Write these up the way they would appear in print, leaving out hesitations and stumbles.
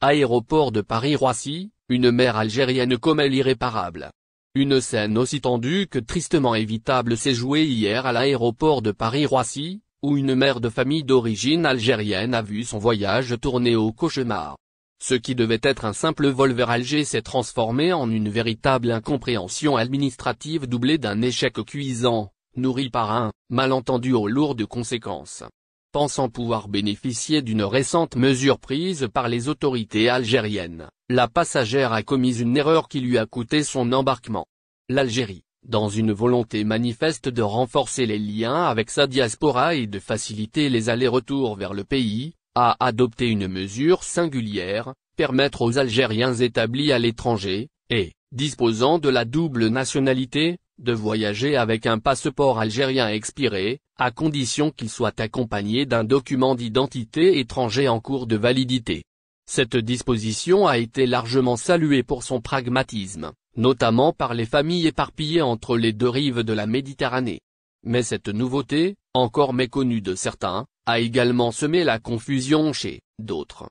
Aéroport de Paris-Roissy, une mère algérienne commet l'irréparable. Une scène aussi tendue que tristement évitable s'est jouée hier à l'aéroport de Paris-Roissy, où une mère de famille d'origine algérienne a vu son voyage tourner au cauchemar. Ce qui devait être un simple vol vers Alger s'est transformé en une véritable incompréhension administrative doublée d'un échec cuisant, nourri par un malentendu aux lourdes conséquences. Pensant pouvoir bénéficier d'une récente mesure prise par les autorités algériennes, la passagère a commis une erreur qui lui a coûté son embarquement. L'Algérie, dans une volonté manifeste de renforcer les liens avec sa diaspora et de faciliter les allers-retours vers le pays, a adopté une mesure singulière, permettre aux Algériens établis à l'étranger, et disposant de la double nationalité, de voyager avec un passeport algérien expiré, à condition qu'il soit accompagné d'un document d'identité étranger en cours de validité. Cette disposition a été largement saluée pour son pragmatisme, notamment par les familles éparpillées entre les deux rives de la Méditerranée. Mais cette nouveauté, encore méconnue de certains, a également semé la confusion chez d'autres.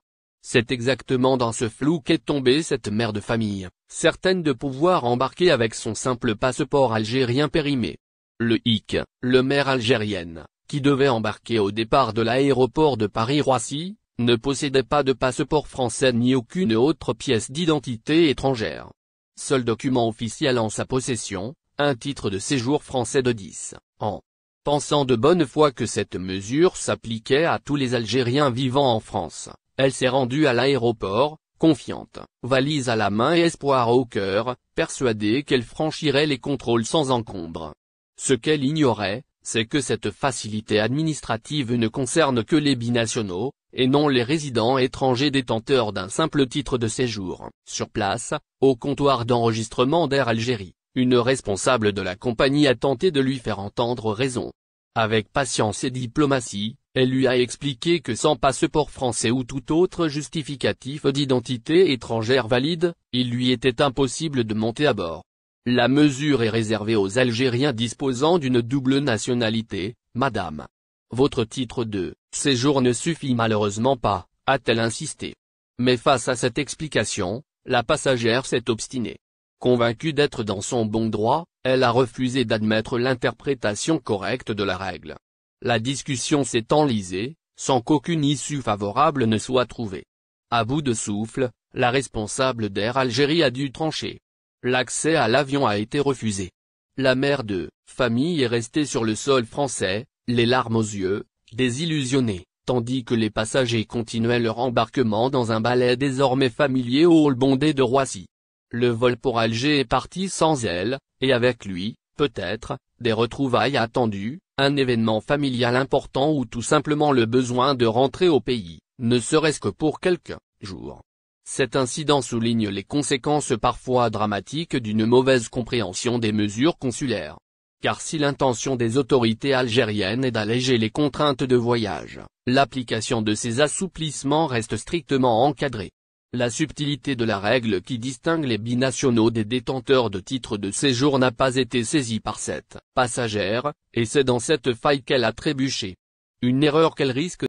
C'est exactement dans ce flou qu'est tombée cette mère de famille, certaine de pouvoir embarquer avec son simple passeport algérien périmé. Le hic, le mère algérienne, qui devait embarquer au départ de l'aéroport de Paris-Roissy, ne possédait pas de passeport français ni aucune autre pièce d'identité étrangère. Seul document officiel en sa possession, un titre de séjour français de 10 ans. Pensant de bonne foi que cette mesure s'appliquait à tous les Algériens vivant en France, elle s'est rendue à l'aéroport, confiante, valise à la main et espoir au cœur, persuadée qu'elle franchirait les contrôles sans encombre. Ce qu'elle ignorait, c'est que cette facilité administrative ne concerne que les binationaux, et non les résidents étrangers détenteurs d'un simple titre de séjour. Sur place, au comptoir d'enregistrement d'Air Algérie, une responsable de la compagnie a tenté de lui faire entendre raison. Avec patience et diplomatie, elle lui a expliqué que sans passeport français ou tout autre justificatif d'identité étrangère valide, il lui était impossible de monter à bord. La mesure est réservée aux Algériens disposant d'une double nationalité, madame. Votre titre de séjour ne suffit malheureusement pas, a-t-elle insisté. Mais face à cette explication, la passagère s'est obstinée. Convaincue d'être dans son bon droit, elle a refusé d'admettre l'interprétation correcte de la règle. La discussion s'est enlisée, sans qu'aucune issue favorable ne soit trouvée. À bout de souffle, la responsable d'Air Algérie a dû trancher. L'accès à l'avion a été refusé. La mère de famille est restée sur le sol français, les larmes aux yeux, désillusionnée, tandis que les passagers continuaient leur embarquement dans un balai désormais familier au hall bondé de Roissy. Le vol pour Alger est parti sans elle, et avec lui, peut-être, des retrouvailles attendues, un événement familial important ou tout simplement le besoin de rentrer au pays, ne serait-ce que pour quelques jours. Cet incident souligne les conséquences parfois dramatiques d'une mauvaise compréhension des mesures consulaires. Car si l'intention des autorités algériennes est d'alléger les contraintes de voyage, l'application de ces assouplissements reste strictement encadrée. La subtilité de la règle qui distingue les binationaux des détenteurs de titres de séjour n'a pas été saisie par cette passagère, et c'est dans cette faille qu'elle a trébuché. Une erreur qu'elle risque